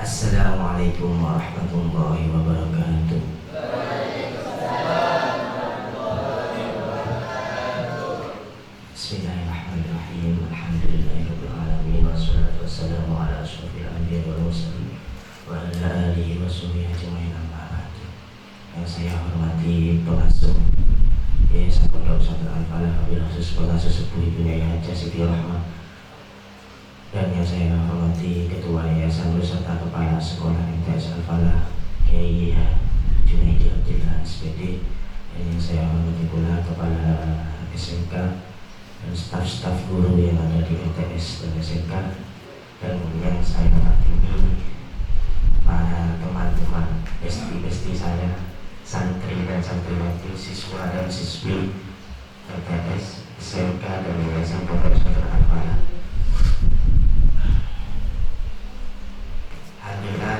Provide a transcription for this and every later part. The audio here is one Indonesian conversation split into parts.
Assalamualaikum warahmatullahi wabarakatuh. Bismillahirrahmanirrahim. Alhamdulillahirabbil alamin wassalatu wassalamu ala asyrofil anbiya'i wal mursalin wa ala alihi washabihi ajmain amma ba'du. Yang saya hormati pengasuh Yayasan Pondok Pesantren Al-Falah, wabil khusus pengasuh sepuh Ibu Nyai Hajah Siti Rahmah, dan yang saya hormati Ketua Yayasan beserta Kepala Sekolah MTS Al-Falah Kiai Junaidi Abdillah SPD, dan yang saya hormati pula Kepala SMK dan staf-staf guru yang ada di MTS dan SMK, dan yang saya hormati para teman-teman besti-besti saya, santri dan santriwati, siswa dan siswi MTS, SMK dan Yayasan Pondok Pesantren Al-Falah. Alhamdulillah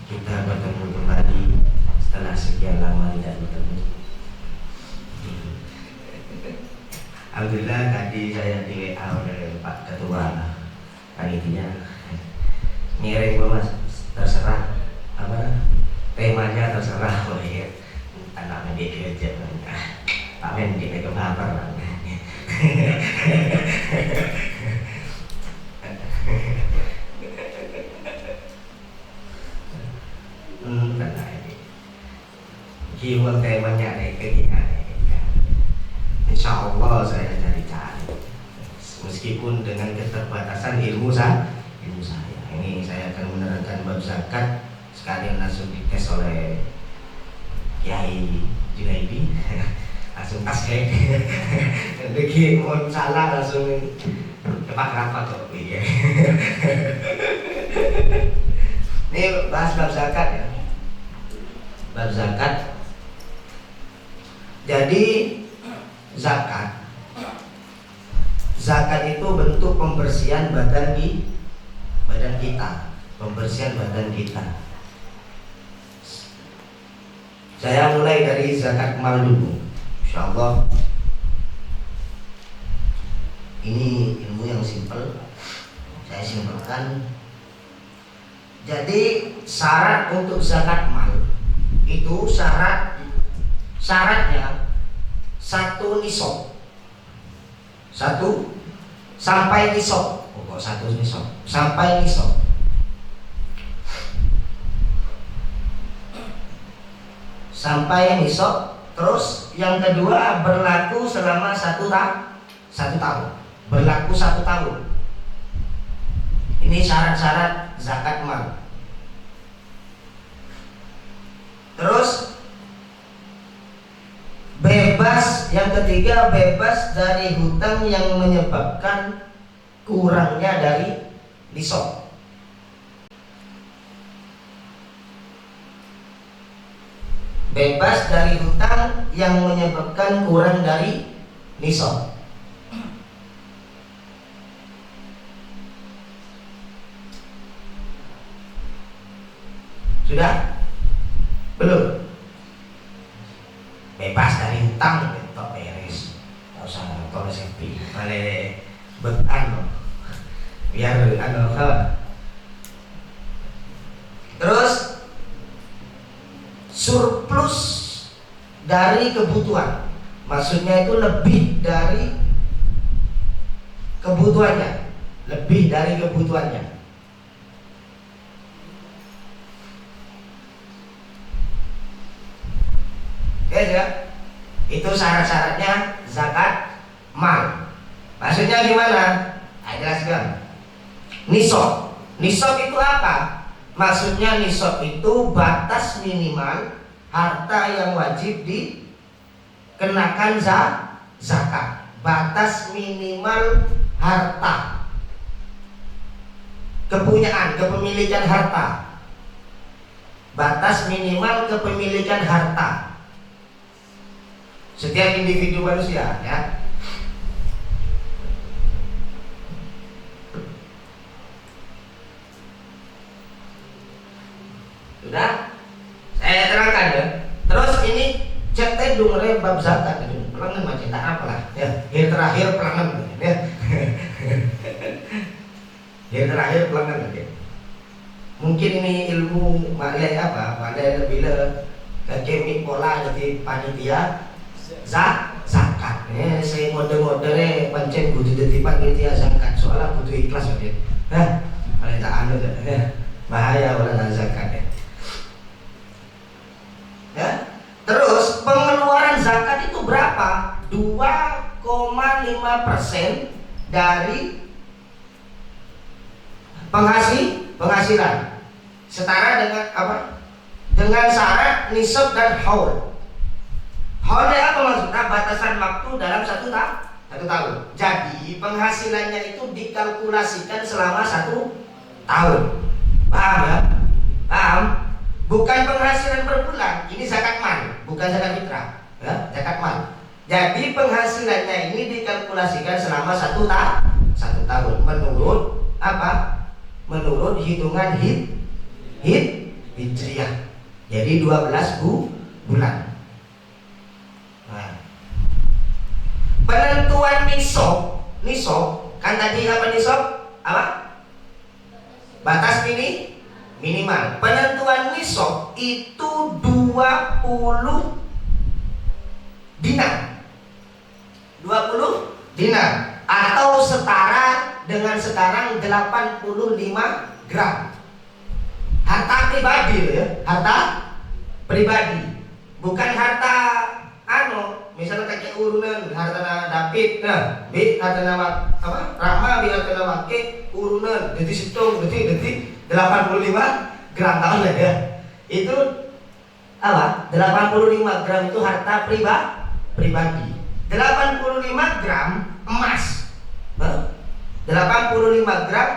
kita bertemu kembali setelah sekian lama tidak bertemu. Alhamdulillah tadi saya di WA oleh Pak Ketua panitia, ngirim mas, terserah apa temanya, terserah oh iya anak mendidik aja Pak Mendik ke baper jiwa temanya kegiatan. Insya Allah saya cari-cari, meskipun dengan keterbatasan ilmu saya. Ini saya akan menerangkan bab zakat, sekalian langsung dites oleh Kiai Junaidi. Langsung pas kayak lagi mau salah langsung kepak rapat kok. Iya. Ini bahas bab zakat ya. Bab zakat. Jadi zakat itu bentuk pembersihan badan kita, pembersihan badan kita. Saya mulai dari zakat mal dulu, insyaallah. Ini ilmu yang simpel, saya simpelkan. Jadi syarat untuk zakat mal itu syaratnya satu nisab, satu sampai nisab, pokok satu nisab sampai nisab. Sampai nisab. Terus yang kedua berlaku selama satu tahun, berlaku 1 tahun. Ini syarat-syarat zakat mal. Terus bebas, yang ketiga bebas dari hutang yang menyebabkan kurangnya dari nisab. Bebas dari hutang yang menyebabkan kurang dari nisab. Sudah? Belum? Bebas dari hutang, betok beres. Enggak usah tolong sepi. Male bekan biar terus surplus dari kebutuhan, maksudnya itu lebih dari kebutuhannya, lebih dari kebutuhannya. Ya, itu syarat-syaratnya zakat mal. Maksudnya gimana? Jelaskan. Nisab. Nisab itu apa? Maksudnya nisab itu batas minimal harta yang wajib dikenakan zakat. Batas minimal harta, kepunyaan, kepemilikan harta. Batas minimal kepemilikan harta setiap individu manusia, ya. Sudah? Saya terangkan ya. Terus ini cek dungere bab zakat itu. Pelangan macam tak apalah. Ya, yang terakhir pelangan ya. Yang terakhir pelanggan lagi. Mungkin ini ilmu maklai apa? Maklai bila kemik pola jadi panitia zakat. Saya mode-mode pancen kudu jadi panitia zakat. Soalnya kudu ikhlas aja. Kalau tak anu bahaya orang zakat. Ya. Terus pengeluaran zakat itu berapa? 2,5% dari penghasilan. Setara dengan apa? Dengan syarat nisab dan haul. Haulnya apa maksudnya? Batasan waktu dalam satu tahun. Jadi penghasilannya itu dikalkulasikan selama 1 tahun. Paham ya? Paham? Bukan penghasilan per bulan. Ini zakat mal, bukan zakat fitrah. Ya, zakat mal. Jadi penghasilannya ini dikalkulasikan selama 1 tahun menurut apa? Menurut hitungan hijriah. Jadi 12 bulan. Nah. Penentuan nisab kan tadi apa nisab? Apa? Batas minimal. Penentuan nisab itu 20 dinar. 20 dinar atau setara dengan sekarang 85 gram. Harta pribadi loh ya, harta pribadi. Bukan harta misalnya kakek urunan harta David, harta apa? Rahma harta Wake urunan, jadi situng, jadi 85 gram tahun lah ya. Itu apa? 85 gram itu harta pribadi. 85 gram emas. 85 gram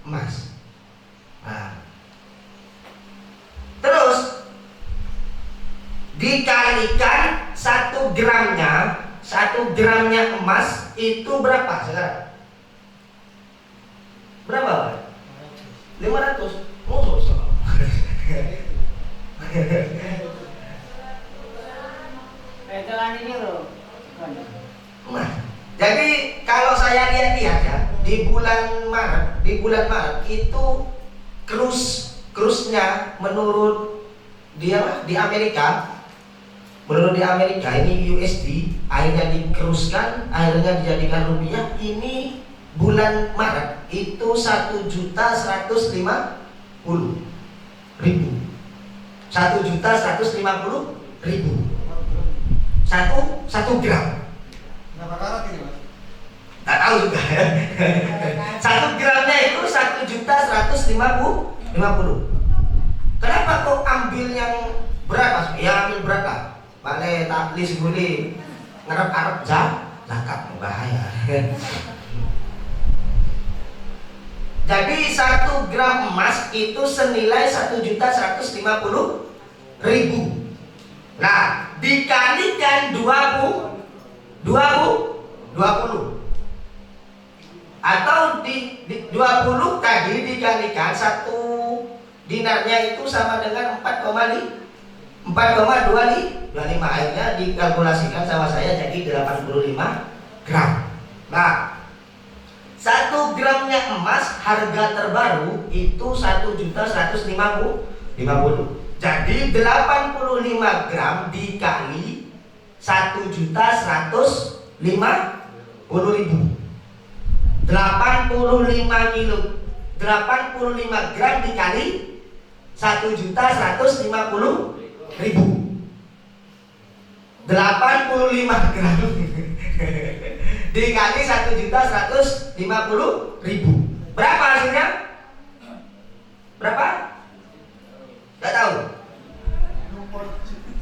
emas. Nah. Terus dikalikan 1 gramnya emas itu berapa sekarang? Berapa? 500. Oh, pegangan ini loh. Nah, jadi kalau saya lihat ya di bulan Maret itu krusnya menurut dia di Amerika ini USD akhirnya dikeruskan, akhirnya dijadikan rupiah. Ini bulan Maret itu 1.150.000. 1.150.000 satu gram. Berapa karat ini mas? Tak tahu juga ya. 1 gramnya itu 1.150.000. Kenapa kok ambil yang berat mas? Ya ambil berat lah. Balik tablis boleh ngarep-arep zakat bahaya. Jadi 1 gram emas itu senilai 1.150.000. Nah, dikalikan 20 atau di 20 tadi dikalikan 1 dinarnya itu sama dengan 4,25 akhirnya dikalkulasikan sama saya jadi 85 gram. Nah, 1 gramnya emas harga terbaru itu 1.150.000. Jadi 85 gram dikali 1.150.000. 85 kilo 85 gram dikali 1.150.000. 85 gram dikali 1.150.000. Berapa hasilnya? Berapa? Gak tahu.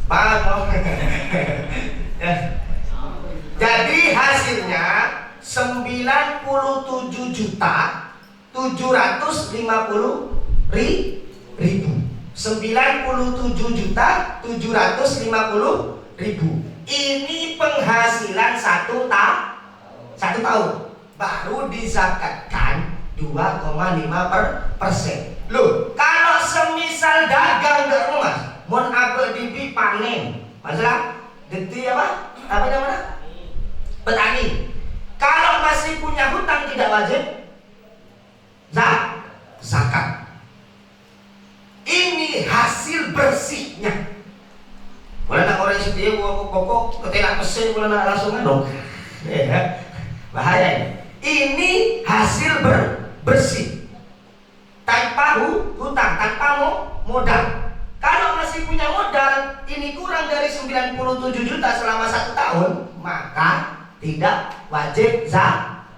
Paham? Jadi hasilnya 97.750.000. 97.750.000. Ini penghasilan satu tahun. Baru dizakatkan 2,5%. Loh, kalau semisal dagang gak emas, mon apa dibi panen, masalah deti apa namanya? Petani. Kalau masih punya hutang tidak wajib persen mulai langsung dong. Ya, bahaya ini. Ini hasil bersih tanpa hutang, tanpa modal. Kalau masih punya modal, ini kurang dari 97 juta selama 1 tahun, maka tidak wajib zakat.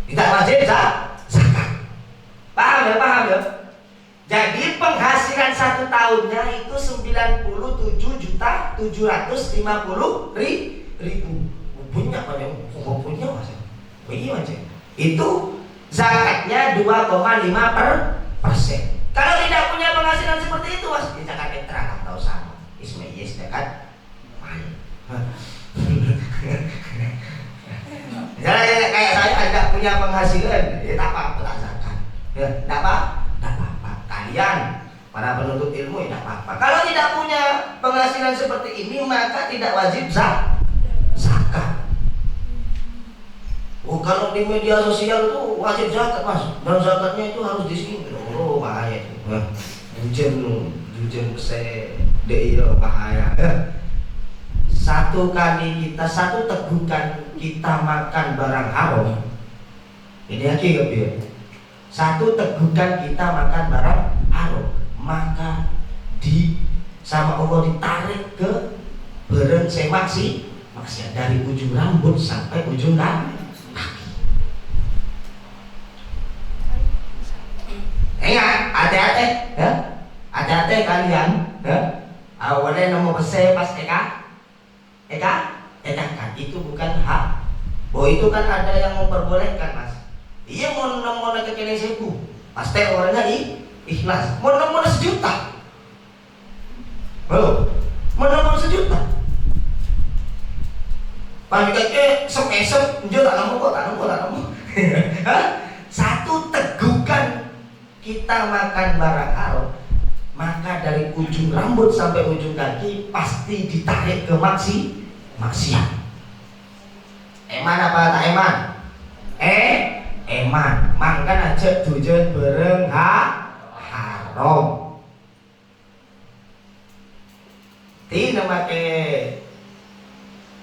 Tidak wajib zakat. Paham ya? Jadi penghasilan 1 tahunnya itu 97.750.000. Punya banyak, punya mas. Iya mas. Itu zakatnya 2,5%. Kalau tidak punya penghasilan seperti itu mas, di zakat fitrah atau sama. Ismail zakat. Misalnya kayak saya tidak punya penghasilan, ya tak apa-apa tak zakat. Ya, tidak apa-apa. Kalian para penuntut ilmu ya tidak apa-apa. Kalau tidak punya penghasilan seperti ini maka tidak wajib zakat. Oh, kalau di media sosial itu wajib zakat mas, dan zakatnya itu harus di sini. Oh bahaya itu. Jujen saya dia bahaya. Satu tegukan kita makan barang haram. Ini lagi ya. Satu tegukan kita makan barang haram, maka sama Allah ditarik ke beren semaksi dari ujung rambut sampai ujung kaki. Ingat, hati-hati ya. Hati-hati kalian ya. Awalnya nomor besar pas kan itu bukan hak. Bahwa itu kan ada yang memperbolehkan mas. Iya mau ke kene sebu. Pasti orangnya ikhlas. Mau 1 juta. Mau 1 juta. Pamikake semesem njur tak nemu. Satu tegukan kita makan barang haram, maka dari ujung rambut sampai ujung kaki pasti ditarik ke maksiat. Eman apa tak eman? Eman. Mangkan aja tujuan bareng haram. Tidak pakai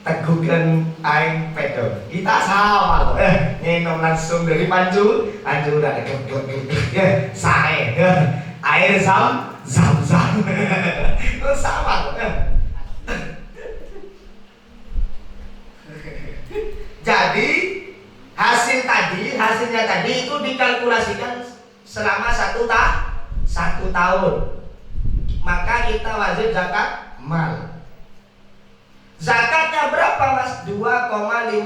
tegukan aing pedok. Kita sama kok. Nyenom langsung dari pancu udah ya, sae. Air zam. Sama kok. Jadi hasilnya tadi itu dikalkulasikan selama 1 tahun. Maka kita wajib zakat mal. Zakatnya berapa mas? 2,5%.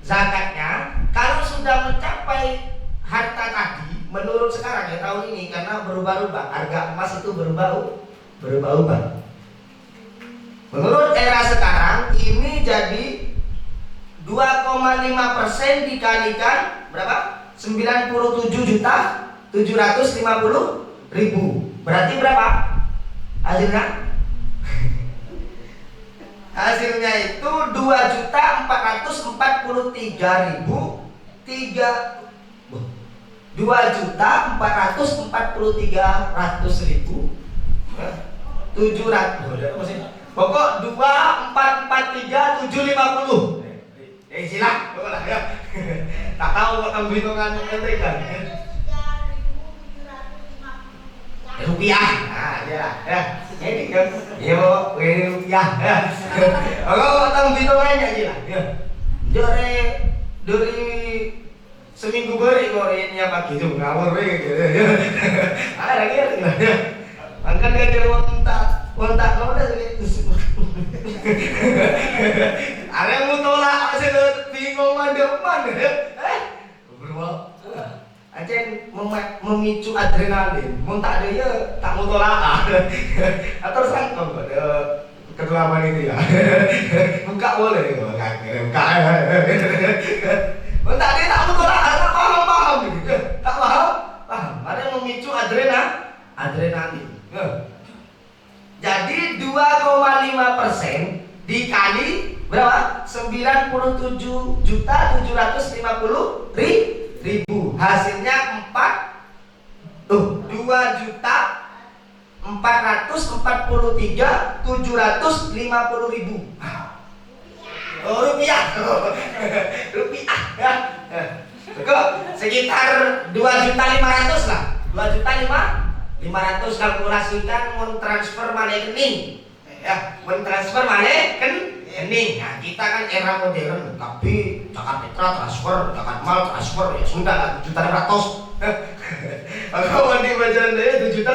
Zakatnya kalau sudah mencapai harta tadi, menurut sekarang ya tahun ini karena berubah-ubah, harga emas itu berubah-ubah. Menurut era sekarang ini jadi 2,5% dikalikan berapa? 97.750.000. Berarti berapa hasilnya? Hasilnya itu 2.443.000 pokok 2.443.750. Silah, ya. Tak tahu kok kamu hitungan ente kan. Rupiah. Nah, ya. Ini kan. Yo, rupiah. Kalau kamu hitungannya silah. Ya. Dari seminggu beri kok ini pagi itu ngawur gitu. Ada lagi ya. Angkat dia wontak kalau udah ada yang mau tolak, saya bingung mana. Bro, aja memicu adrenalin. Mau tak ada ya, tak mau tolak. Atau sangkong kedua itu ya. Buka boleh, buka. Mau tak dia tak mau tolak, tak paham gitu. Tak paham. Ada yang memicu adrenalin. Jadi 2,5% dikali berapa? 97.750.000. Hasilnya 2.450.000. 443.750.000. Oh, rupiah. Rupiah ya. Cukup sekitar 2.500.000 lah. 2.500.000 kalkulasikan mau transfer rekening. Ya, mau transfer rekening. Nah, kita kan era modern, tapi zakat fitrah transfer, zakat mal transfer, ya sudah lah 7.500.000. Kalau mau dibaca deh 7.500.000.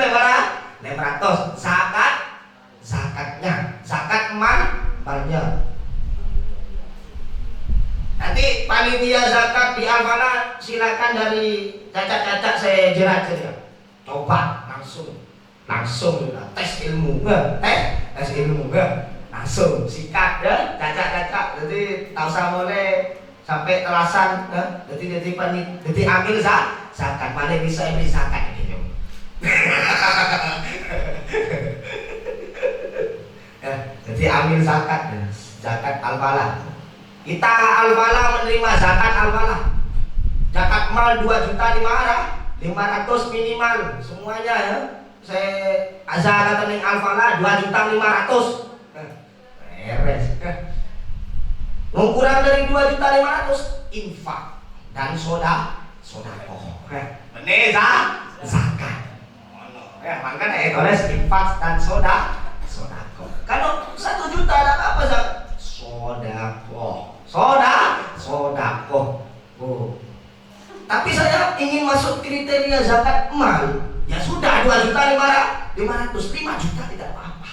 Zakat malnya. Nanti panitia zakat di Al-Falah silakan dari cacat-cacat saya jerat saja. Coba langsung tes ilmu langsung sikat ya cacat-cacat. Jadi tahu samole sampai telasan ya. Jadi ambil zakat mana bisa beli zakat gitu. Ya, jadi ambil zakat Al-Falah. Kita Al-Falah menerima zakat Al-Falah. Zakat mal 2.500.000 minimal semuanya ya. Saya zakat ning Al-Falah 2.500.000. Beres. Kurang dari 2.500.000 infak dan sedekah. Bener zakat. Ya, makanya tulis infak dan sedekah. Kalau 1 juta ada apa zakat? Sodakoh. Oh. Tapi saya ingin masuk kriteria zakat mal. Ya sudah 2.500.000, 5 juta tidak apa-apa.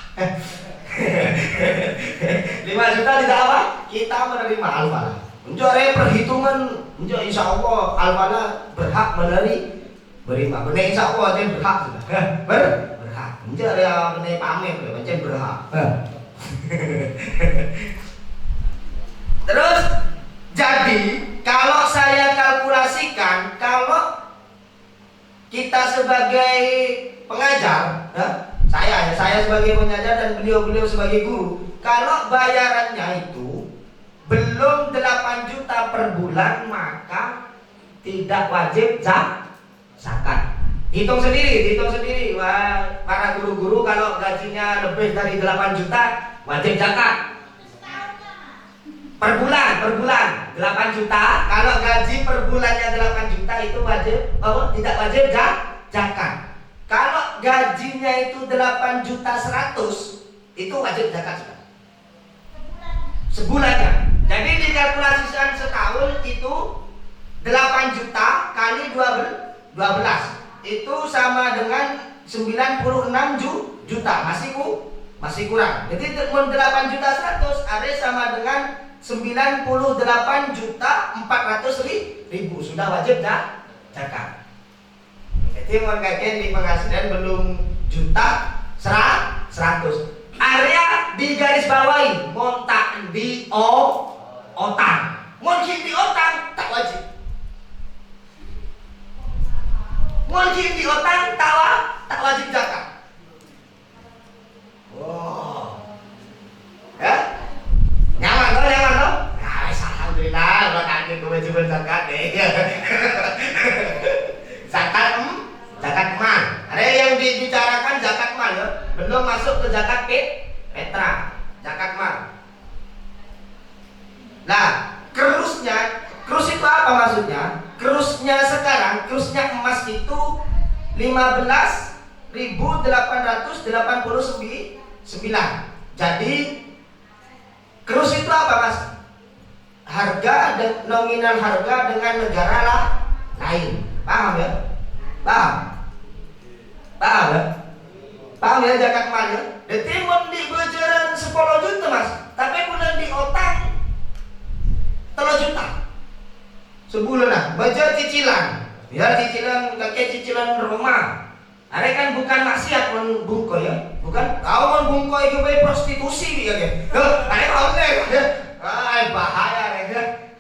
5 juta tidak apa? Kita menerima Al-Falah. Menjadi perhitungan, insya Allah Al-Falah berhak menerima. Benar insya Allah dia berhak sudah. Berhak. Menjadi benar pamer, macam berhak. Terus jadi kalau saya kalkulasikan, kalau kita sebagai pengajar, saya sebagai pengajar dan beliau sebagai guru, kalau bayarannya itu belum 8 juta per bulan, maka tidak wajib zakat. Hitung sendiri. Wah, para guru-guru kalau gajinya lebih dari 8 juta wajib zakat. Per bulan 8 juta. Kalau gaji per bulannya 8 juta itu tidak wajib zakat. Kalau gajinya itu 8.100.000 itu wajib zakat sudah. Sebulannya. Jadi dikalkulasikan setahun itu 8 juta kali 12 itu sama dengan 96 juta. Masih kurang. Jadi 8.100.000 ada sama dengan 98.400.000 sudah wajib zakat. Jadi mengkaitkan di penghasilan belum juta 100. Area di garis bawahi montak di otang. Mungkin di otang tak wajib. Mungkin di otang tak wajib zakat. Wow. Ya? Nyaman toh? Nah, alhamdulillah kalau kaki kewajiban zakat deh. Zakat mal. Ada yang dibicarakan zakat mal ya. Belum masuk ke zakat petra. Zakat mal. Nah, krus itu apa maksudnya? Krusnya sekarang, krusnya emas itu 15.889. Jadi krus itu apa mas? Harga dan nominal harga dengan negara lain. Paham ya? Paham ya zakat mal ya? Jadi mau di bejaran 10 juta mas, tapi kemudian di otang 3 juta sebulan lah. Baca cicilan, ya cicilan rumah. Ada kan bukan maksiat membungkoi ya, bukan? Kau membungkoi itu prostitusi ya kan? Ada kau ya? Bahaya ya.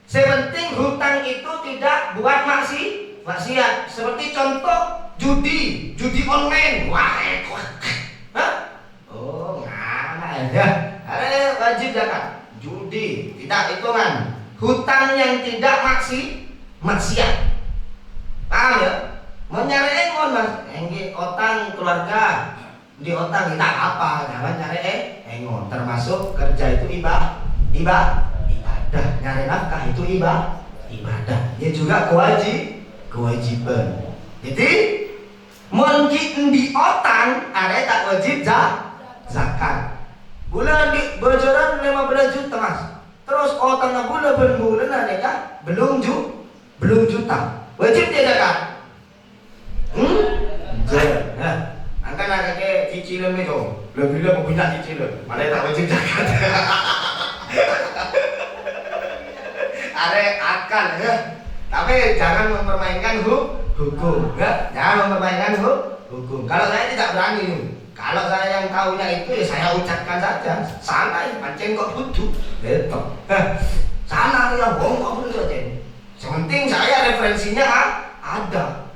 Sepenting hutang itu tidak buat maksiat. Seperti contoh judi online. Wah, nggak ya. Ada wajib zakat. Judi tidak hitungan. Hutang yang tidak maksiat. Paham ya? nyari engon mas, engge otang keluarga di otang kita apa? Jangan nyari engon. Termasuk kerja itu ibadah, nyari nafkah itu ibadah. Dia juga kewajiban. Jadi mungkin di otang ada tak wajib zakat. Bulan di bocoran 15 juta mas. Terus otangnya bulan ada belum juta. Wajib dia zakat. Jangan. Angkat ada ke cicilan itu. Lebih punya cicilan. Malah tak wajib zakat. Ada akal ya. Tapi jangan mempermainkan hukum ya. Jangan mempermainkan hukum. Kalau saya tidak berani. Kalau saya yang tahunya itu ya saya ucapkan saja. Santai, pancen kok butuh. Gitu. Sana ya bohong kok butuh aja. Yang penting saya referensinya ada.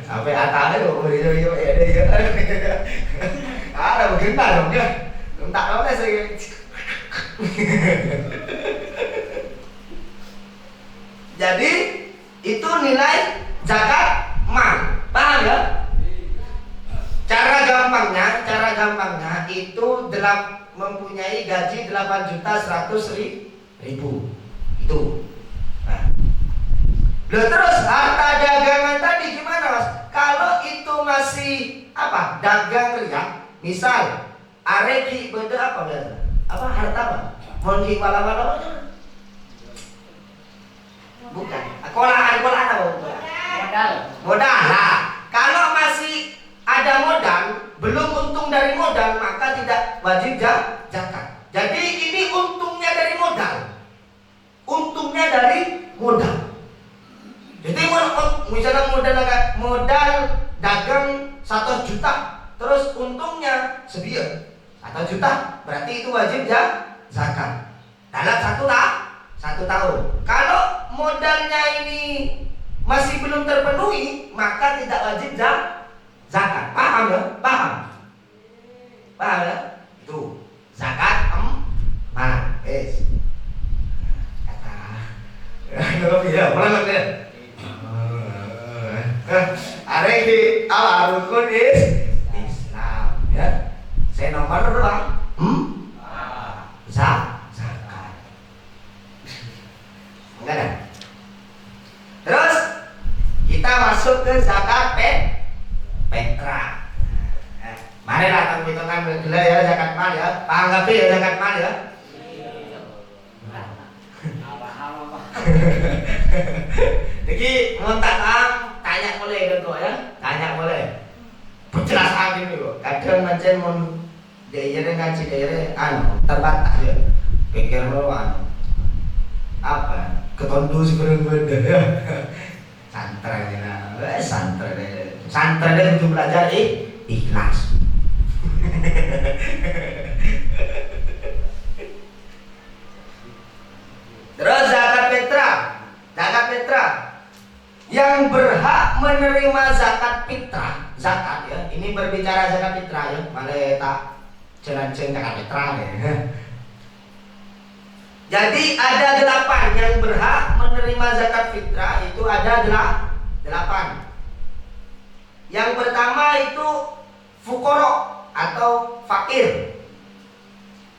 Sampai atasnya kok yo ada begitu dong ya. Tak tahu lah saya. Jadi itu nilai zakat mal. Paham ya? Cara gampangnya itu mempunyai gaji 8.100.000 itu. Nah. Loh, terus harta dagangan tadi gimana mas? Kalau itu masih apa? Dagang ria, misal areki beda apa biasa? Apa harta apa? Monki wala bukan. Kolahan apa? Modal lah. Kalau masih ada modal, belum untung dari modal, maka tidak wajib zakat. Jadi ini untungnya dari modal. Jadi misalnya modal dagang 1 juta, terus untungnya sebiar 1 juta, berarti itu wajib zakat dalam 1 tahun. Kalau modalnya ini masih belum terpenuhi, maka tidak wajib zakat. Paham ya? Paham ya? Itu zakat mal. Ada di rukun Islam ya. Saya nomor berapa? Zakat. Enggak ada. Terus kita masuk ke zakat petra. Mari datang hitungan gila ya zakat mal ya. Paham nggak ya zakat mal ya? Jadi mau tanya boleh gitu ya, tanya boleh. Penjelasan ini kok. Kadang macam mau daerah ngaji daerah terbatas ya. Pikir lo apa? Ketondu sebenarnya beda ya. Santren itu belajar ikhlas. Terus zakat fitrah yang berhak menerima zakat fitrah, zakat ya. Ini berbicara zakat fitrah ya, malah tak jalan zakat fitrah ya. Jadi ada 8 yang berhak menerima zakat fitrah, itu ada 8. Yang pertama itu fuqara atau fakir.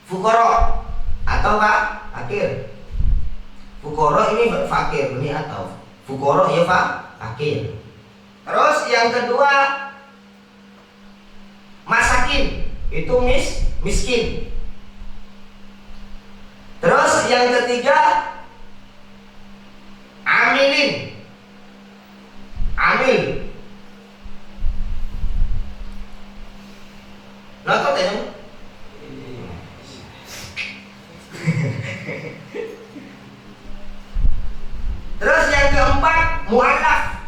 Fuqara atau fakir. Fuqara ini fakir, ini atau fuqara ya fakir. Terus yang kedua masakin, itu miskin. Terus yang ketiga amil. Notot ya? Terus yang keempat mu'allaf.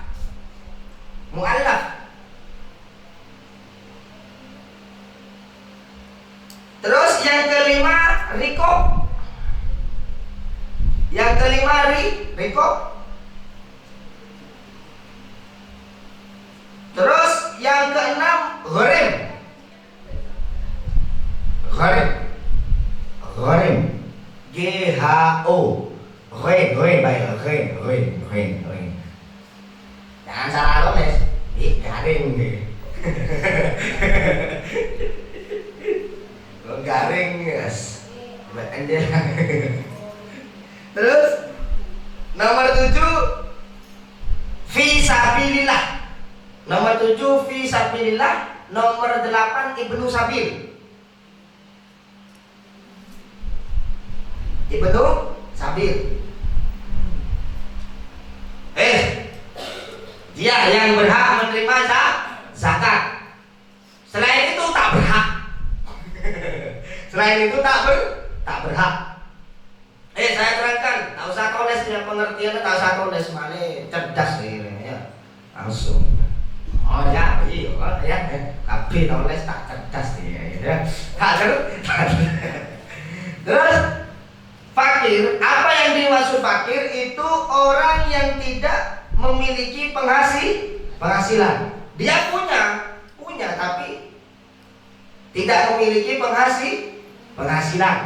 Terus yang kelima rikob. Terus yang keenam gharim. G-H-O. Ghain. Jangan salah roles. Garing nih. Garing guys. Buat anjir. Terus nomor 7 fisabilillah. Nomor 7 fisabilillah. Nomor 8 ibnu sabil. Ibnu sabil. Dia yang berhak menerima zakat. Selain itu tak berhak. Selain itu tak berhak. Saya terangkan, tak usah tulis punya pengertian, tak usah tulis mana cerdas ya. Langsung. Oh ya, iya ya. Tapi tulis tak cerdas ya. Terus fakir, apa yang dimaksud fakir itu orang yang tidak memiliki penghasilan. Dia punya tapi tidak memiliki penghasilan.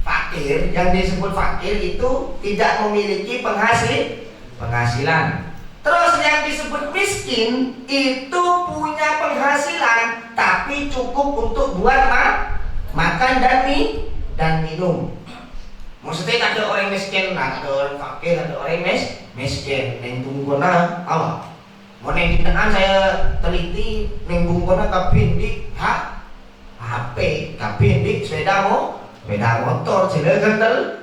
Fakir, yang disebut fakir itu tidak memiliki penghasilan. Terus yang disebut miskin itu punya penghasilan tapi cukup untuk buat makan dan minum. Maksudnya ada orang miskin, ada orang fakir, ada orang miskin. Neng tungguna apa? Mau neng di tengah saya teliti neng tungguna kabin di HP, kabin di sepeda motor, jele gentel,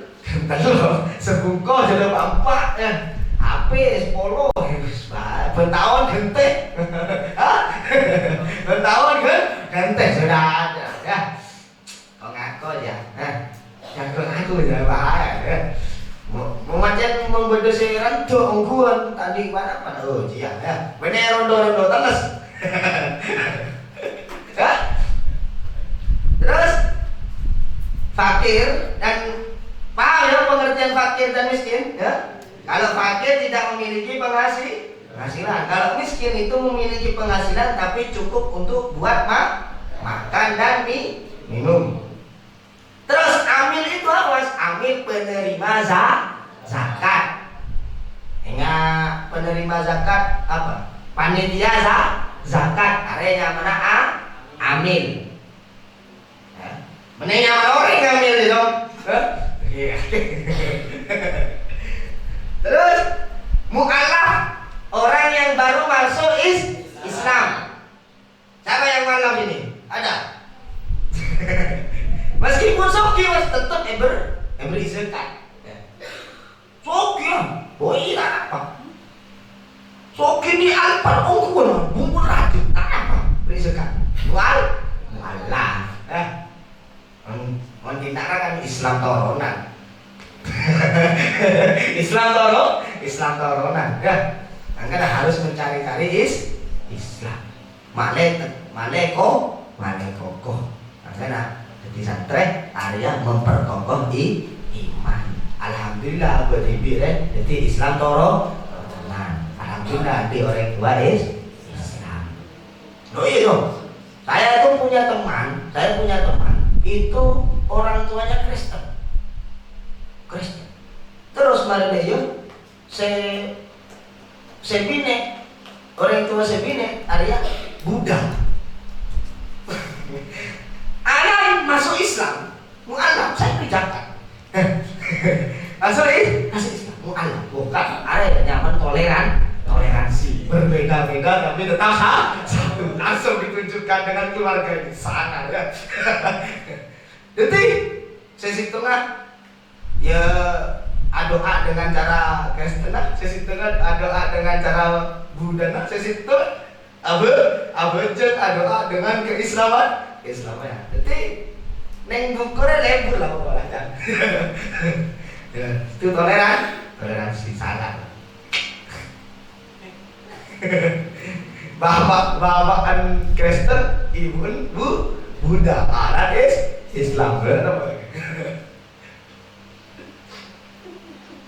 sebungko jele bampak ya. HP 10, bertahun gente, bertahun gente sudah ada ya. Kau ngaku aja, yang ngaku jangan bahaya. Macam membedo seran tu ongkuan tadi mana oh cia ya. Bener rondo teles. Terus fakir dan paham ya pengertian fakir dan miskin ya. Kalau fakir tidak memiliki penghasilan, kalau miskin itu memiliki penghasilan tapi cukup untuk buat makan dan minum. Terus amil itu apa? Amil penerima zakat. Ingat penerima zakat apa? Panitia zakat. Arenya mana amil. Menenya mana orang ngambil itu? Terus mu'alaf, orang yang baru masuk Islam. Siapa yang mu'alaf ini? Ada? Meskipun soki mas tetap beri zakat. Soki lah, boleh apa? Soki di alpan ongkun, bumbu rajin apa? Beri zakat. Mu'alaf. Kita kan Islam toronan. Islam toronan ya. Angka harus mencari-cari Islam. Maleko. Angka jadi santri area memperkokoh iman. Alhamdulillah berdiri jadi Islam toronan. Alhamdulillah di orang tua Islam. Oh iya dong. Saya punya teman itu orang tuanya Kristen. Terus mari dia sebine orang tua sebine area Buddha. Anak masuk Islam, mu'alaf saya kerjakan. Masuk Islam, mu'alaf bukan area nyaman toleransi. Berbeda-beda tapi tetap satu. Langsung ditunjukkan dengan keluarga ini sangat ya. Jadi sesi tengah ya doa dengan cara Kristen, sesi tengah doa dengan cara Buddha, sesi tengah abejeng doa dengan keislaman. Jadi neng bukurnya lebur lah pokoknya. Itu toleransi sangat. Bapak Kristen, ibu Buddha, anak Islam.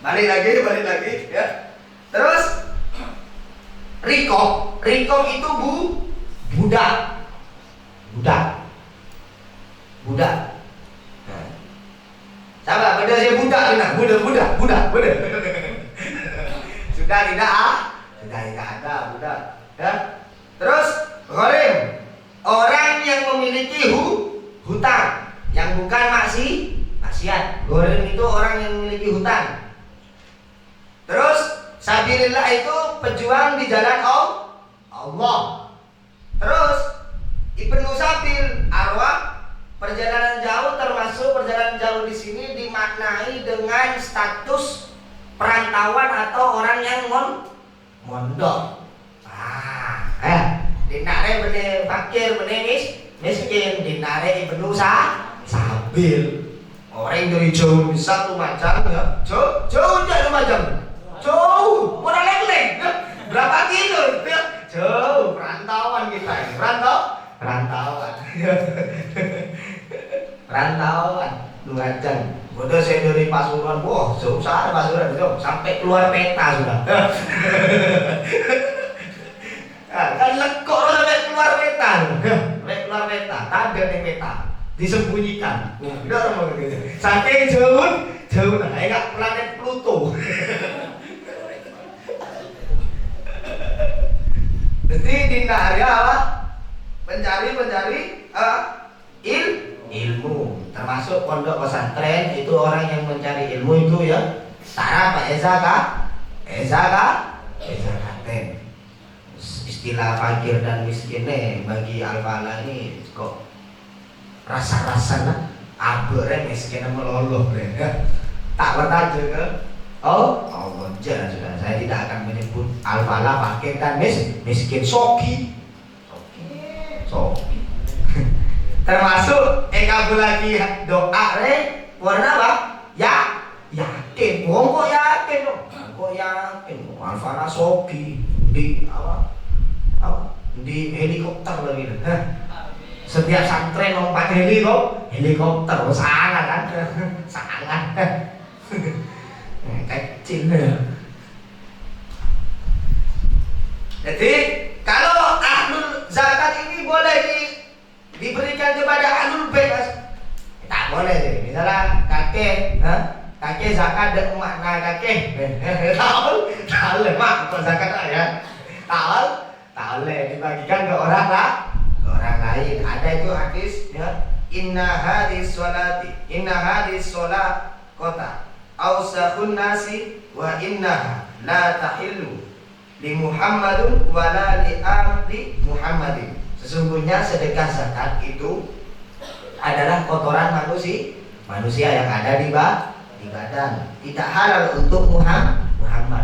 Balik lagi ya. Terus Rikok itu budak. Coba beda saya budak. Sudah tidak Udah. Ya. Terus gharim, orang yang memiliki hutang yang bukan maksiat. Gharim itu orang yang memiliki hutang. Terus sabilillah itu pejuang di jalan Allah. Terus Ibnu Sabil arwah perjalanan jauh, termasuk perjalanan jauh di sini dimaknai dengan status perantauan atau orang yang mondok. Dinare bene fakir bene miskin, dinare Ibnu Sabil. Orang dari jauh bisa Lumajang ya. Jauh aja Lumajang. Jauh, udah leng-leng. Berapa kilo? Jauh, perantauan kita ini. Perantauan. Lumajang. Udah saya dari Pasuruan, wah, jauh sana Pasuruan, sampai keluar peta sudah. Kan lekok sampai keluar peta. Keluar peta, tak ada nih peta. Disembunyikan. Udah orang begitu. Saking jauh nah, kayak planet Pluto. Jadi dinari apa? Mencari ilmu. Termasuk pondok pesantren itu orang yang mencari ilmu itu ya. Tara Pak Ezakaten. Istilah fakir dan miskin bagi Al-Fala ini kok rasa-rasanya abere miskin meloloh tak bertaja ke Allah sudah. Saya tidak akan menyebut Al-Fala fakir dan miskin. Soki termasuk kabul lagi doa warna apa? Yakin. Kok yakin Al-Fala soki di apa? Di helikopter lagi. Setiap santren lompat helikopter sangat kan? Sangat kecil. Jadi kalau ahlul zakat ini boleh diberikan kepada ahlul bait, Mas. Tak boleh jadi. Misalnya kakek zakat dan makna kakek. Tahu mak zakat ya. Tak boleh dibagikan ke orang lain. Ada itu hadis ya. Inna hadis sholat kota awsahun nasi wa innaha la tahillu li Muhammadun wa la li ahli Muhammadin. Sesungguhnya sedekah zakat itu adalah kotoran manusia yang ada di badan. Tidak halal untuk Muhammad.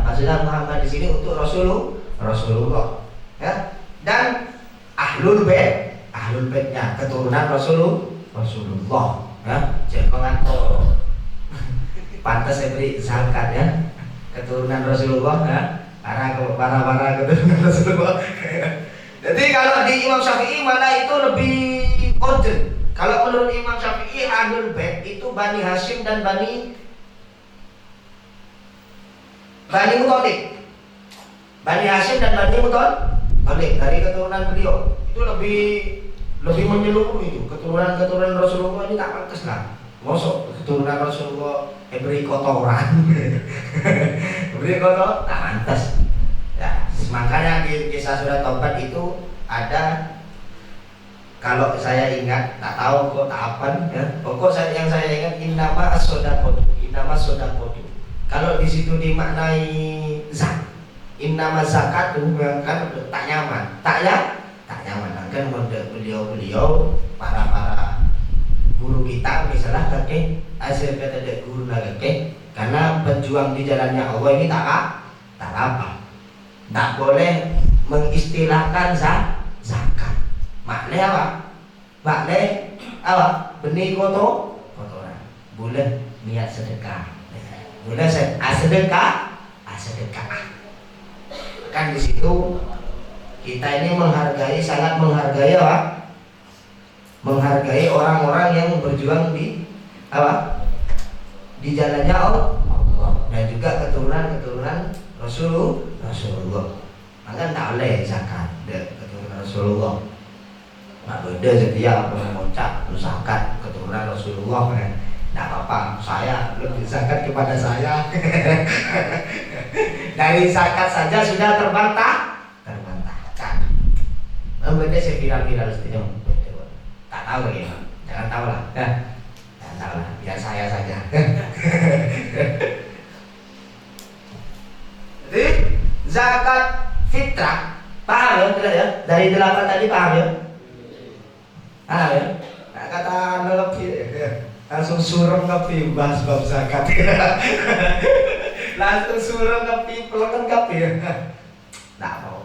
Maksudnya Muhammad di sini untuk Rasulullah. Ya. Dan ahlul baitnya keturunan Rasulullah. Ya. Jangan pantas saya beri zakat ya. Keturunan Rasulullah ya. Para keturunan Rasulullah. Jadi kalau di Imam Syafi'i mana itu lebih urgent. Kalau menurut Imam Syafi'i ahlul bait itu Bani Hashim dan Bani Muthalib. Bani Hashim dan Bani Muthalib dari keturunan beliau itu lebih menyeluruh itu. Keturunan Rasulullah ini tak pantas lah. Mosok keturunan Rasulullah beri kotoran. Beri kotor tak pantas. Ya, makanya di kisah surat Taubat itu ada, kalau saya ingat, tak tahu kok tak apa ya. Pokok yang saya ingat innama sodakotu. Kalau di situ dimaknai innama zakat itu kan tak nyaman. Tak nyaman kan beliau para guru kita misalnya kakek hasil kata dek guru kakek, karena pejuang di jalannya Allah ini tak apa. Tak boleh mengistilahkan zakat. Maknanya apa? Benih kotoran. Boleh niat sedekah. Boleh sedekah. Kan di situ kita ini sangat menghargai apa? Menghargai orang-orang yang berjuang di apa? Di jalannya Allah dan juga keturunan Rasulullah. Maka tak boleh zakat keturunan Rasulullah. Nah, beda setiap mengucap zakat keturunan Rasulullah kan. Tidak apa-apa, saya lebih zakat kepada saya. Dari zakat saja sudah terbantah. Mereka saya viral setidaknya. Tak tahu bagaimana. Jangan tahu lah. Jangan tahu lah. Biar saya saja. Jadi zakat fitrah paham ya? Dari 8 tadi paham ya? Paham ya? Nah, kata ngepi langsung surem ngepi bahas bab zakat. Langsung surem ngepi pelokan ngepi ya. Nah, mau.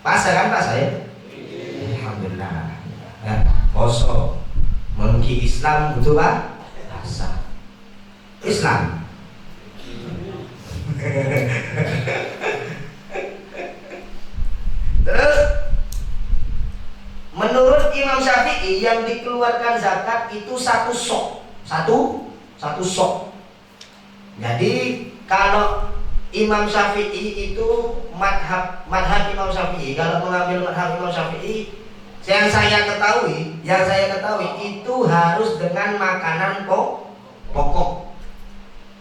Pas kan pas ya? Alhamdulillah. Nah, poso mengki Islam betul Pak? Puasa. Islam. Terus menurut Imam Syafi'i yang dikeluarkan zakat itu satu sok. Satu sok. Jadi kalau Imam Syafi'i itu madhab Imam Syafi'i, kalau mengambil madhab Imam Syafi'i yang saya ketahui itu harus dengan makanan pokok.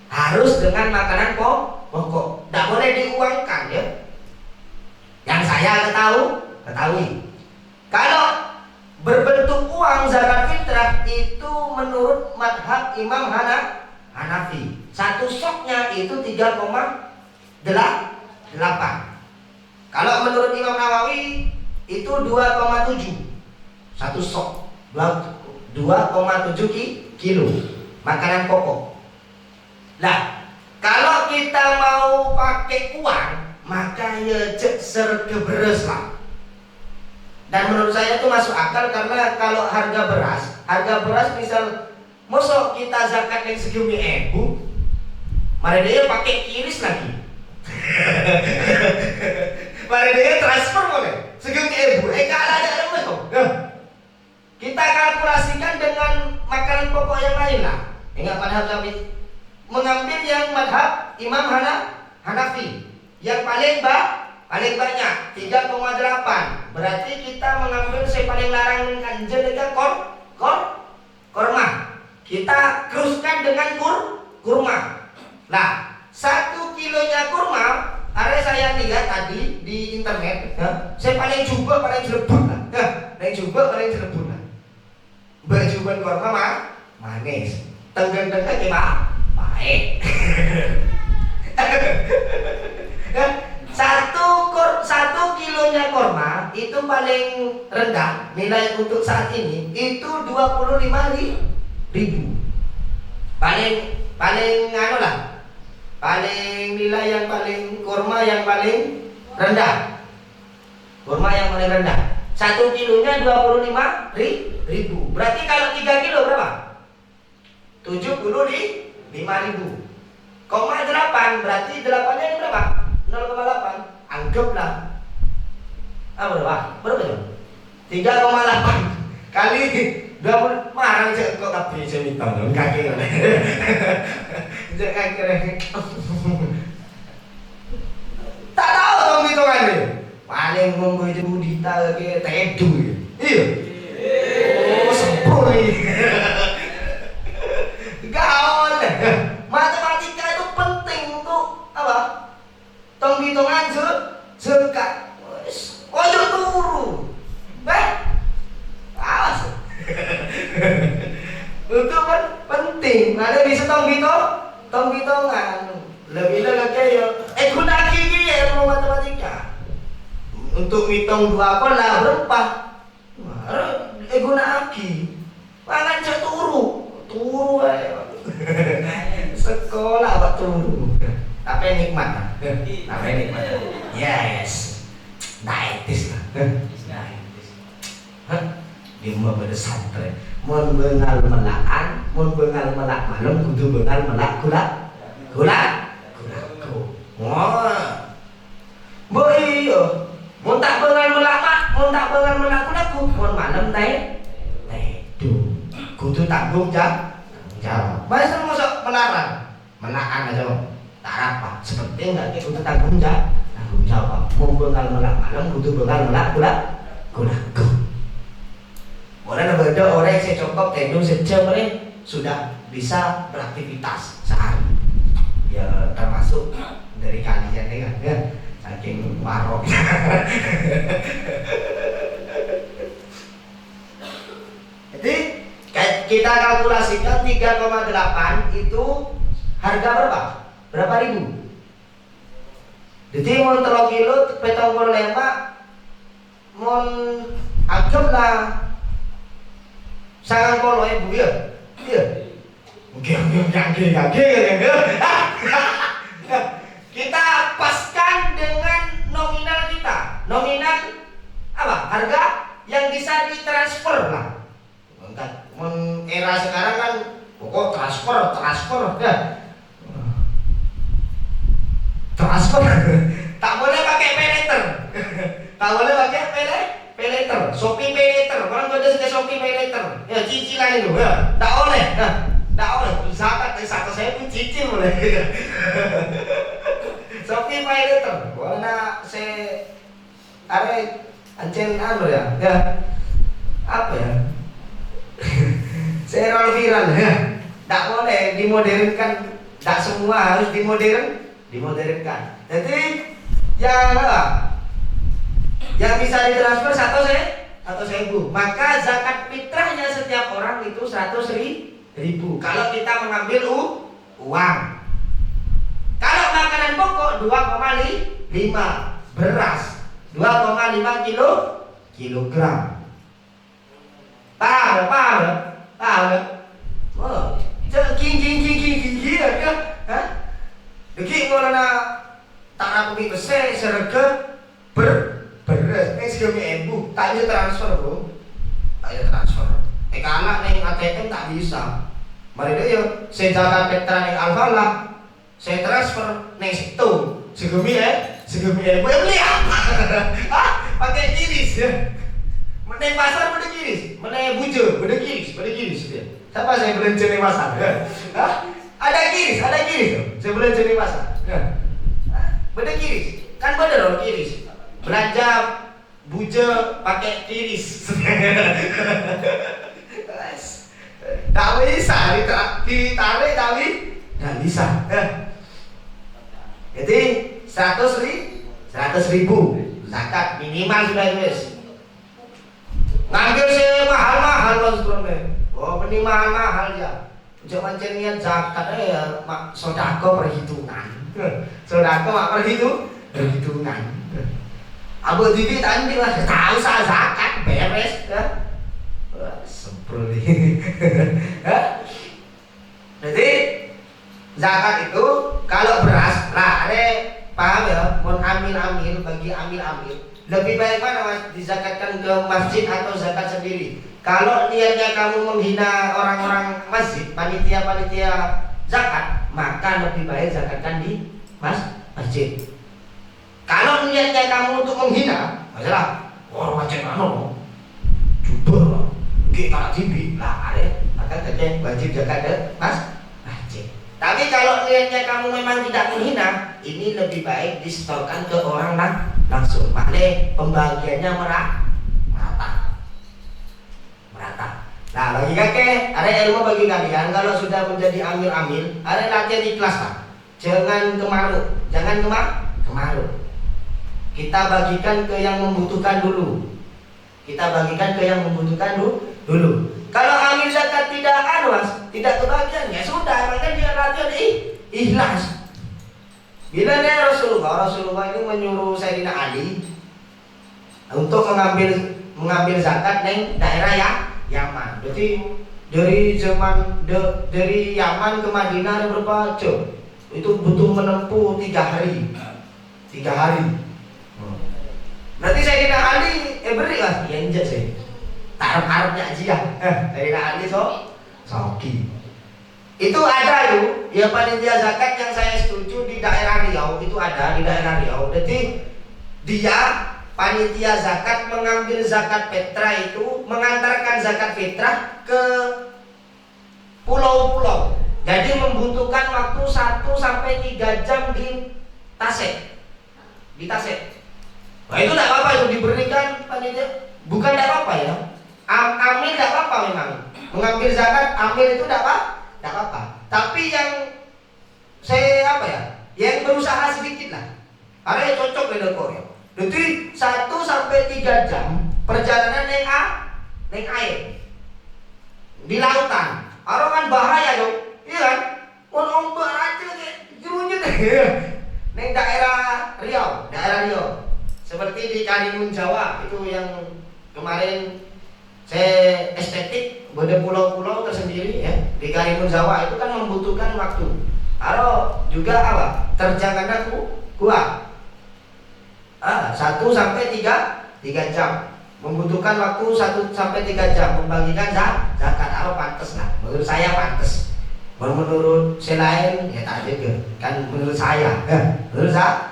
Harus dengan makanan pokok. Tidak boleh diuangkan ya. Yang saya ketahui. Kalau berbentuk uang zakat fitrah itu menurut madhab Imam Hanafi. Satu soknya itu 3,8. Kalau menurut Imam Nawawi itu 2,7. Satu sok 2,7 kilo makanan pokok. Nah, kalau kita mau pakai uang, maka ya cek beres lah. Dan menurut saya itu masuk akal karena kalau harga beras misal mosok kita zakat yang segini mari dia pakai kiris lagi. Mari dia transfer boleh segini kalah ada mosok. Kita kalkulasikan dengan makanan pokok yang lain lah. Ingat madhab Syafi'i mengambil yang madhab Imam Hanafi yang paling banyak 3,8. Berarti kita mengambil yang paling larang kanjeng dengan korma. Kita kruskan dengan kurma. Nah, 1 kilonya kurma, saya lihat tadi di internet, saya paling jumpa paling jelebut lah. Paling jelebut lah. Berjuban kurma manis. Tenggang-tenggang gimana? Baik. Satu kilonya korma itu paling rendah nilai untuk saat ini itu 25.000. Paling nilai yang paling korma yang paling rendah. 1 kilonya 25.000. Berarti kalau 3 kilo berapa? 75.000. 0,8 berarti 8-nya ini berapa? 0,8. Anggaplah berapa itu? 3,8 kali 20 marang cek kok tapi saya minta dong kaki kan. Cek kaki. Tak tahu dong hitungannya. Paling ngomong itu budita ke tedu. Iya. Oh, sempur nih. Gaul. Matematika itu penting untuk apa? Tong hitungan zakat. Ojo turu. Awas. Itu kan penting. Ada bisa tong hitungan. Lebih lagi ya. Guna gigi ya ilmu matematika. Untuk hitung 2 lah berapa? Guna aki. Pangan cek turu aja. Sekolah apa turu. Tapi nikmat. Yes. Naitis lah. Dia mau bersantren. Mun bengal melaan, mun bengal melak malam, kudu bengal melak gulaku. Wah. Mbok iya. Mun tak bengal melak gulaku, mun malam tedu. Kudu tanggung jawab. Masa masuk menahan aja tak apa. Seperti enggak kita kudu tanggung jawab. Mun bengal melak malam, kudu bengal melak gulaku. Orang ada orang yang saya cokok tedu sejam sudah bisa beraktivitas sehari. Ya termasuk dari kalian ya. saking warok. Jadi kita kalkulasikan 3,8 itu harga berapa? Berapa ribu? Jadi mau 3 kilo petong puluh lima mau agem lah 90.000 ya? Iya. Kita paskan dengan nominal kita. Nominal apa? Harga yang bisa ditransfer lah. Era sekarang kan pokok transfer ya. Transfer tak boleh pakai paylater. Tak boleh pakai paylater. Shopee paylater. Orang tuh ada Shopee paylater. Ya cicilan itu ya. Tak boleh. Tak boleh. Zakat satu saya pun cicil boleh. Shopee paylater. Warna saya ada ancen ya. Ya. Apa ya? Saya viral ya. Tak boleh dimodernkan. Tak semua harus dimodernkan. Jadi yang bisa ditransfer 100.000. Maka zakat fitrahnya setiap orang itu 100.000 kalau kita mengambil uang. Kalau makanan pokok 2,5, beras 2,5 kilogram. Paham? Oh, gigi kan? Hah? Deki mulana tak pergi bese serege beres. Segini ibu tak bisa transfer bro. Tak bisa transfer. Anak neng ATM tak bisa. Mari deh yo. Saya jaga Petra neng Alfalah. Saya transfer neng situ. Segini ibu beli apa? Pakai kiris ya. Neng pasar pada kiris. Mana bujo pada kiris dia. Siapa saya belanja neng pasar? Ada kiris. Saya belanja neng pasar. Beda kiris. Kan bener loh kiris. Belanja bujo pakai kiris. Tak bisa ditarik tapi tak bisa. Jadi 100.000 zakat minimal sudah guys. Ngambil sih mahal mas bro. Oh mending mahal ya. Jangan niat zakat ya mak sodako perhitungan. Sodako mak perhitungan. Abu TV tadi mas tahu saya zakat beres ya. Sempurna. Jadi zakat itu kalau beras lah ada paham ya. Mau amil bagi amil. Lebih baik mana mas dizakatkan ke masjid atau zakat sendiri? Kalau niatnya kamu menghina orang-orang masjid, panitia zakat, maka lebih baik zakatkan di masjid. Kalau niatnya kamu untuk menghina, masalah orang macam mana? Coba, kita TV lah ada, maka saja wajib zakat ke masjid. Tapi kalau niatnya kamu memang tidak menghina, ini lebih baik disetorkan ke orang langsung. Maknanya pembagiannya merata. Nah bagi kakek, ada ilmu bagi kalian. Kalau sudah menjadi amil, ada latihan ikhlas lah. Jangan kemaru. Kita bagikan ke yang membutuhkan dulu. Dulu. Kalau amil zakat tidak kebagian, ya sudah, maka dia latihan ikhlas. Bila dia Rasulullah ini menyuruh Sayyidina Ali untuk mengambil zakat di daerah Yaman. Jadi dari Yaman ke Madinah ada berapa jam? Itu butuh menempuh 3 hari. Berarti Sayyidina Ali beri lah, ya injak sih. Tarap-tarapnya aja ya. Sayyidina Ali soki. Itu ada tuh, ya panitia zakat yang saya setuju di daerah Riau itu ada di daerah Riau. Jadi dia panitia zakat mengambil zakat fitrah itu mengantarkan zakat fitrah ke pulau-pulau. Jadi membutuhkan waktu 1 sampai 3 jam di Tasik. Nah itu tidak apa-apa itu diberikan panitia. Bukan tidak apa-apa ya. Amil tidak apa-apa memang. Mengambil zakat amil itu tidak apa-apa. Tapi yang saya yang berusaha sedikit lah. Are cocok dengan Korea. Jadi 1 sampai 3 jam perjalanan naik air di lautan. Orang kan bahaya dong, iya kan? Ombak aja jerunyet. Neng daerah Riau. Seperti di Karimun Jawa itu yang kemarin saya estetik, ada pulau-pulau tersendiri ya. Di Karimun Jawa itu kan membutuhkan waktu. Kalau juga apa? Terjangan kuat. 1 sampai 3 jam. Membutuhkan waktu 1 sampai 3 jam membagikan zakat. Kalau pantas lah. Menurut saya pantas. Menurut selain ya tak juga. Kan menurut saya. Menurut saya.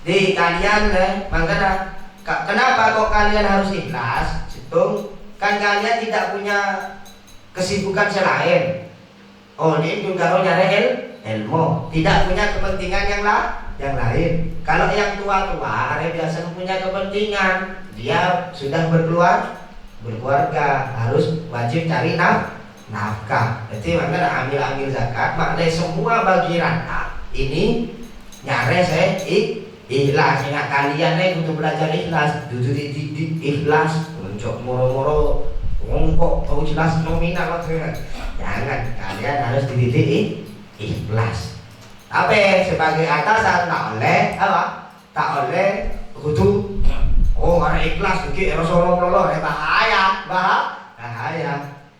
Di kalian makanya kenapa kok kalian harus ikhlas? Situng kan kalian tidak punya kesibukan selain. Oh, ini juga nyari ilmu, tidak punya kepentingan yang lain. Kalau yang tua-tua, ada biasanya punya kepentingan. Dia sudah berkeluarga, harus wajib cari nafkah. Jadi makanya ambil zakat, maknanya semua bagian ini nyare saya ikhlas. Ingat kalian untuk belajar ikhlas, duduk di ikhlas, untuk moro-moro ngongkok, tahu jelas nominal atau jangan, kalian harus dididik ikhlas. Tapi sebagai atasan tak oleh kudu karena ikhlas iki Rasulullah bahaya.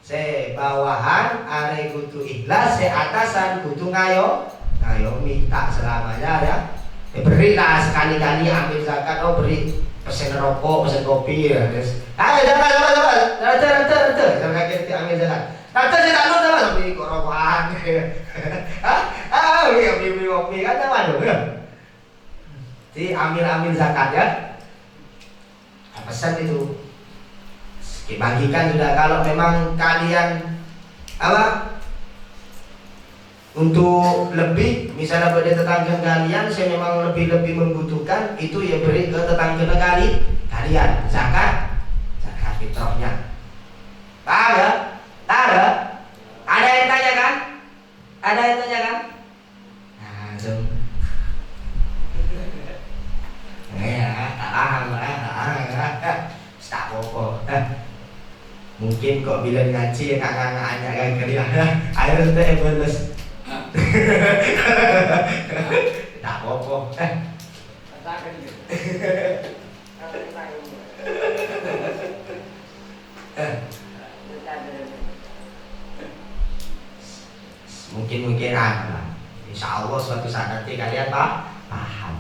Se bawahan are kudu ikhlas, se atasan kudu ngayomi. Tak selamanya ya. Berilah sekali-kali ambil zakat, beri pesen rokok, pesen kopi ya. Ayo jangan jangan kaget ambil zakat. Nanti saya tak nol sama beli rokokan. Beli kopi kan sama dong. Jadi ambil zakat ya. Pesan itu dibagikan sudah. Kalau memang kalian untuk lebih, misalnya pada tetangga kalian saya memang lebih membutuhkan, itu ya beri ke tetangga kalian zakat fitrahnya. Paham ya? Ada yang tanyakan? Nah, zoom. Ya, tak paham. Tak apa-apa. Mungkin kok bila ngaji ya kakak-kakaknya kan kali air sudah bonus. Tak apa-apa. Mungkin insya Allah suatu saat nanti kalian paham.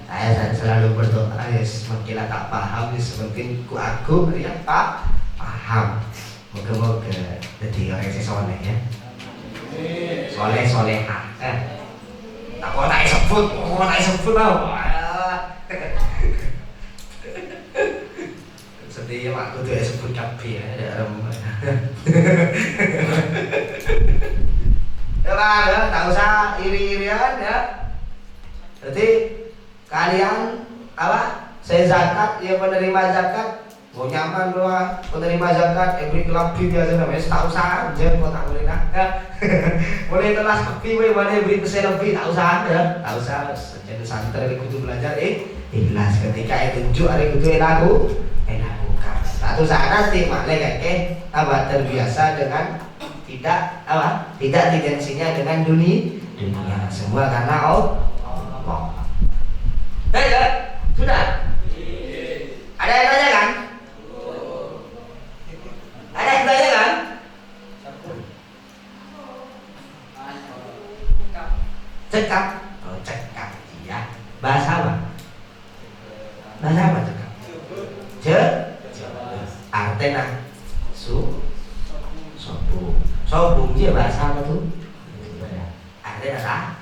Saya selalu berdoa semakin tak paham semakin aku ya paham. Moga-moga jadi orang yang soleh ya. Solehah. Tak kau tak sebut tau. Sedih mak aku tuh sebut kapi ya. Ya, tak usah iri-irian ya. Jadi kalian saya zakat, ya penerima zakat, mau nyaman doa penerima zakat, beri kelabih biasa namanya, tak usah aja, kok tak boleh nak. Boleh kelas kopi, boleh beri pesen lebih, tak usah ya, tak usah. Jadi santri kudu belajar ikhlas. Ketika tunjuk hari kudu lakukan. Satu saat nanti maklek terbiasa dengan tidak tendensinya dengan dunia semua karena Allah. Sudah? Ada yang tanya kan? Cekap. Oh, cekap ya. Bahasa apa cekap? Artinya sobung dia bahasa apa tuh? Artinya apa?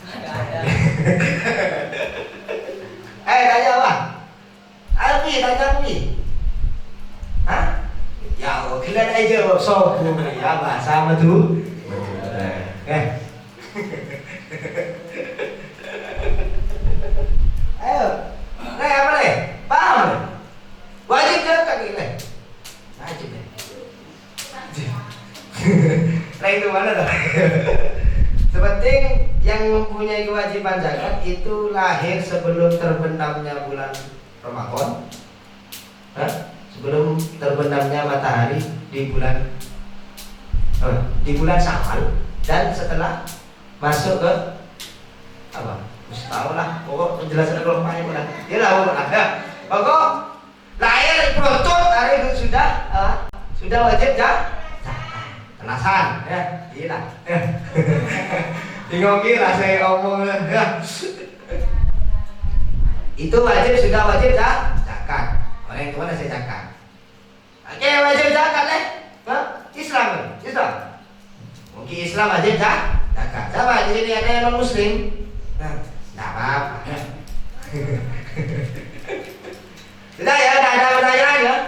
Tanya apa? Tanya Pi. Hah? Ya, kalian aja sobung ya bahasa apa tuh? Ayo, apa nih? Paham? Wajib zakat ini. Wajib deh. Itu mana tuh? Sepenting yang mempunyai kewajiban zakat itu lahir sebelum terbenamnya bulan Ramadan, sebelum terbenamnya matahari di bulan Syawal, dan setelah masuk ke apa? Tahu lah, pokok penjelasan kelompoknya bulan. Dia lah ada. Pokok lahir protot hari itu sudah wajib zakat. Tenasan ya, gila. Bingung gila saya omong ya. Itu sudah wajib zakat. Orang yang kemana saya zakat? Oke, wajib zakat leh. Islam. Mungkin Islam wajib zakat. Sama di sini ada yang non Muslim. Nah, tidak apa-apa. Sudah ya, tidak ada pertanyaan ya.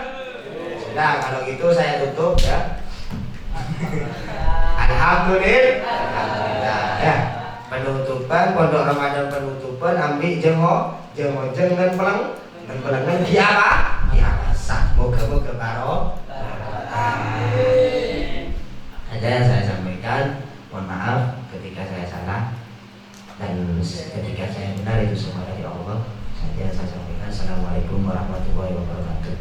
Sudah, kalau gitu saya tutup ya. Alhamdulillah ya. Penutupan pondok Ramadan, penutupan ambil jengojeng dan pelengan dia apa? Biasa. Moga-moga barokah. Ada yang saya sampaikan, mohon maaf ketika saya salah dan ketika saya benar itu semua dari Allah. Saya sampaikan. Assalamualaikum warahmatullahi wabarakatuh.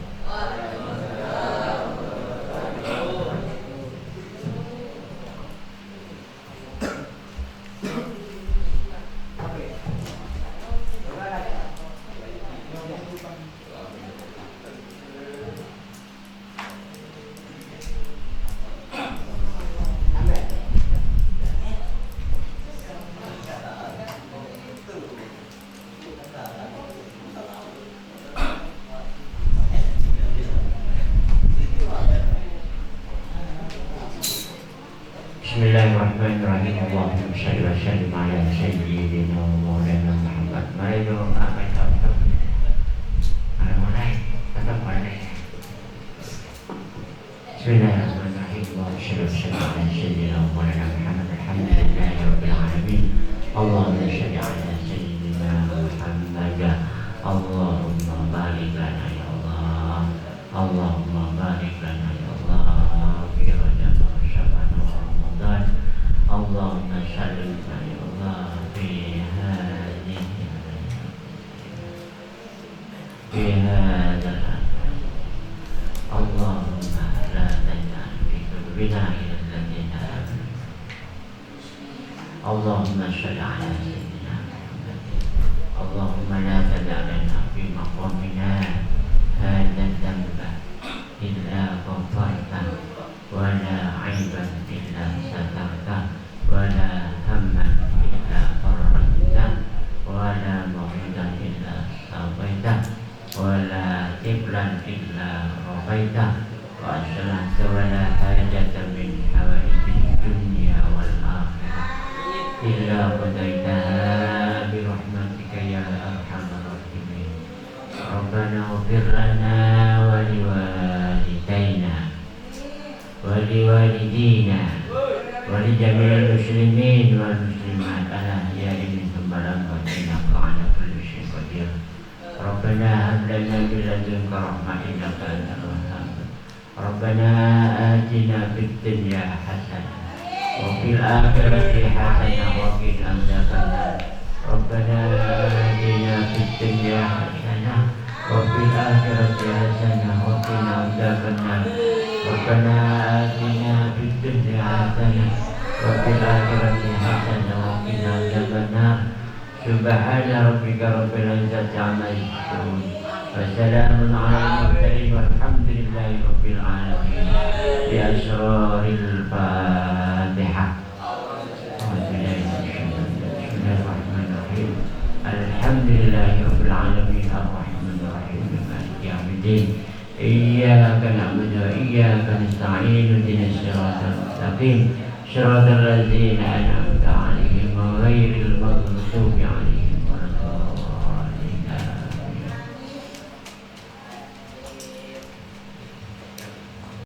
Bismillahirrahmanirrahim. Allahumma shalli wa sallim ala sayyidina wa maulana Muhammad. Mari doa kita untuk mulai. Bismillahirrahmanirrahim. Allahumma shalli wa sallim ala sayyidina wa maulana Muhammad. Alhamdulillahi rabbil alamin. Allahumma shalli ala sayyidina Muhammad. Allahumma barik lana ya Allah. Allahumma barik lana ya Allah. Allahumma salli ya Allah fi hadha Allahumma la taj'al fi qulubina illa alladhina amanu. Allahumma salli ala sayyidina Muhammad. Allahumma la tad'alna fi maqamina hadha dhanba illa ghafarta wa la 'aiban illa satarta wa la hamman illa farajta wa la maw'idan illa sabaita wa la tiblan illa rafaita wa as'aluka wa la hajata min hawaijid dunya wal akhirah illa qadaitaha bi rahmatika ya arhamar rahimin. Rabbana ighfir lana wa liwalidayna wa liwalidina wa li jami'il muslimin wal muslimat al-ahya'i minhum wal-amwat innaka 'ala kulli syai'in qadir. Rabbana hab lana min ladunka rahmatan innaka antal wahhab. Rabbana atina fid dunya hasanah wa fil akhirati hasanah wa qina adzabannar. Rabbana atina fid dunya hasanah wa fil akhirati hasanah wa qina adzabannar. Rabbana atina fid dunya hasanah wa fil akhirati hasanah wa qina adzabannar. Subhana rabbika rabbil izzati amma yasifun wa salamun 'alal mursalin walhamdulillahi rabbil alamin. Bi asraril Fatihah. Bismillahirrahmanirrahim. Alhamdulillahi rabbil alamin arrahmanir rahim maliki yaumiddin. Iyyaka na'budu wa iyyaka nasta'in ihdinas siratal mustaqim siratal ladzina an'amta 'alaihim ghairil